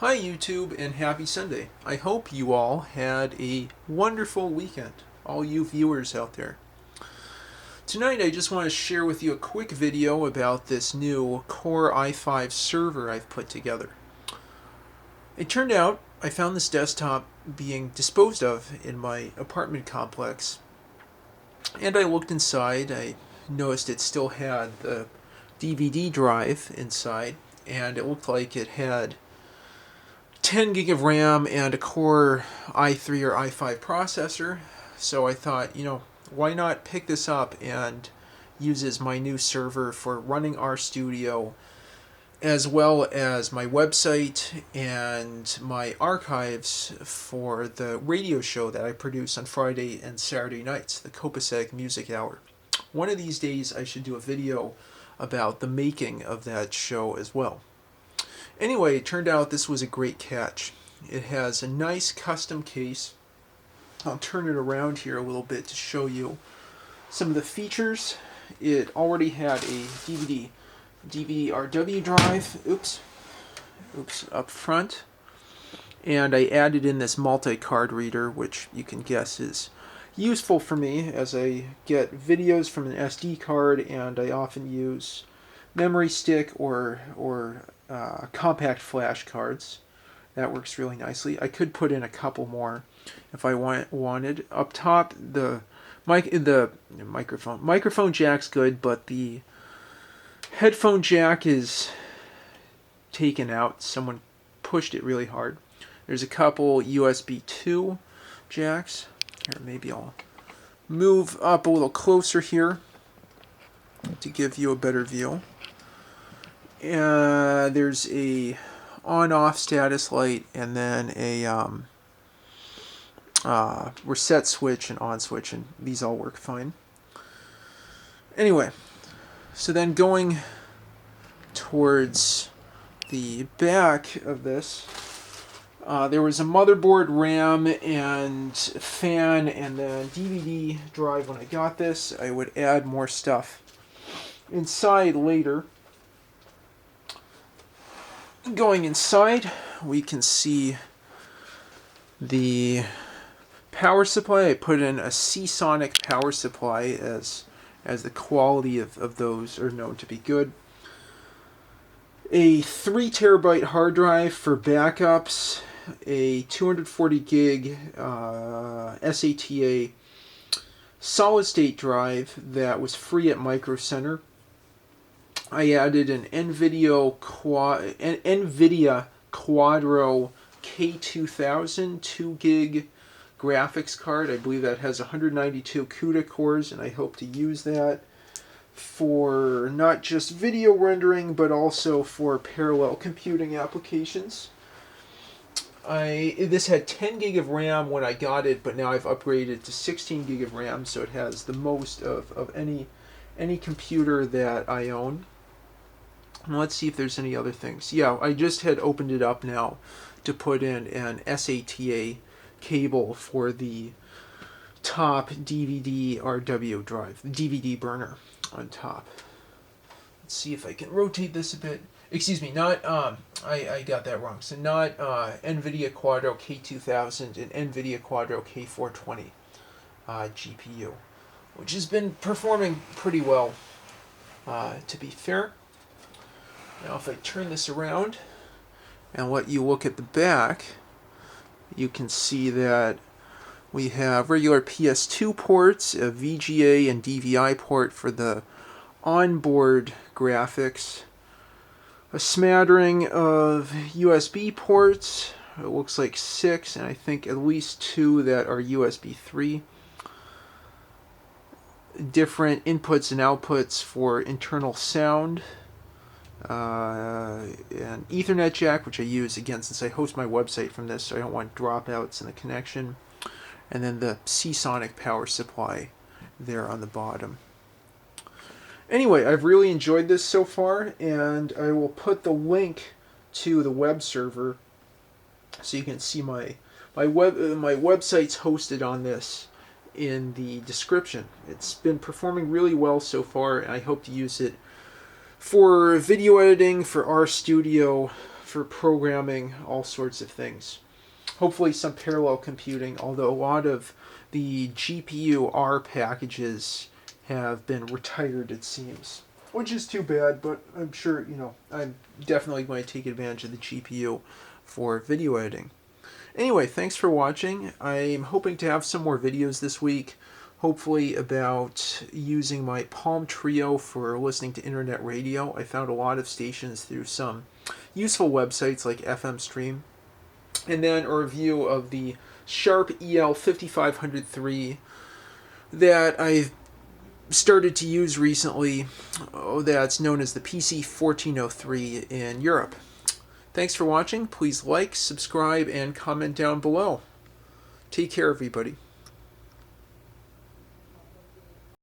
Hi YouTube and happy Sunday. I hope you all had a wonderful weekend, all you viewers out there. Tonight I just want to share with you a quick video about this new Core i5 server I've put together. It turned out I found this desktop being disposed of in my apartment complex, and I looked inside. I noticed it still had the DVD drive inside, and it looked like it had 10 gig of RAM and a Core i3 or i5 processor. So I thought, why not pick this up and use as my new server for running RStudio, as well as my website and my archives for the radio show that I produce on Friday and Saturday nights, the Copacetic Music Hour. One of these days I should do a video about the making of that show as well. Anyway, it turned out this was a great catch. It has a nice custom case. I'll turn it around here a little bit to show you some of the features. It already had a DVD-RW drive, oops, up front. And I added in this multi-card reader, which you can guess is useful for me as I get videos from an SD card, and I often use memory stick or compact flash cards. That works really nicely. I could put in a couple more if I wanted. Up top, the microphone jack's good, but the headphone jack is taken out. Someone pushed it really hard. There's a couple USB 2 jacks. Here, maybe I'll move up a little closer here to give you a better view. There's a on-off status light, and then a reset switch and on switch, and these all work fine. Anyway, so then going towards the back of this, there was a motherboard, RAM, and fan, and then DVD drive. When I got this, I would add more stuff inside later. Going inside, we can see the power supply. I put in a Seasonic power supply as the quality of those are known to be good. A 3 terabyte hard drive for backups, a 240 gig SATA solid state drive that was free at Micro Center. I added an NVIDIA Quadro K2000 2 gig graphics card. I believe that has 192 CUDA cores, and I hope to use that for not just video rendering, but also for parallel computing applications. This had 10 gig of RAM when I got it, but now I've upgraded to 16 gig of RAM, so it has the most of any computer that I own. And let's see if there's any other things. Yeah, I just had opened it up now to put in an SATA cable for the top DVD-RW drive, the DVD burner on top. Let's see if I can rotate this a bit. Excuse me, not, I got that wrong. So not NVIDIA Quadro K2000 and NVIDIA Quadro K420 GPU, which has been performing pretty well, to be fair. Now if I turn this around and let you look at the back, you can see that we have regular PS2 ports, a VGA and DVI port for the onboard graphics, a smattering of USB ports. It looks like 6, and I think at least 2 that are USB 3. Different inputs and outputs for internal sound. An Ethernet jack, which I use again since I host my website from this, so I don't want dropouts in the connection. And then the Seasonic power supply there on the bottom. Anyway, I've really enjoyed this so far, and I will put the link to the web server so you can see my website's hosted on this in the description. It's been performing really well so far, and I hope to use it for video editing, for RStudio, for programming all sorts of things. Hopefully some parallel computing, although a lot of the GPU-R packages have been retired, it seems. Which is too bad, but I'm sure, I'm definitely going to take advantage of the GPU for video editing. Anyway, thanks for watching. I'm hoping to have some more videos this week, hopefully about using my Palm Trio for listening to internet radio. I found a lot of stations through some useful websites like FM Stream. And then a review of the Sharp EL5503 that I've started to use recently, that's known as the PC1403 in Europe. Thanks for watching. Please like, subscribe, and comment down below. Take care, everybody.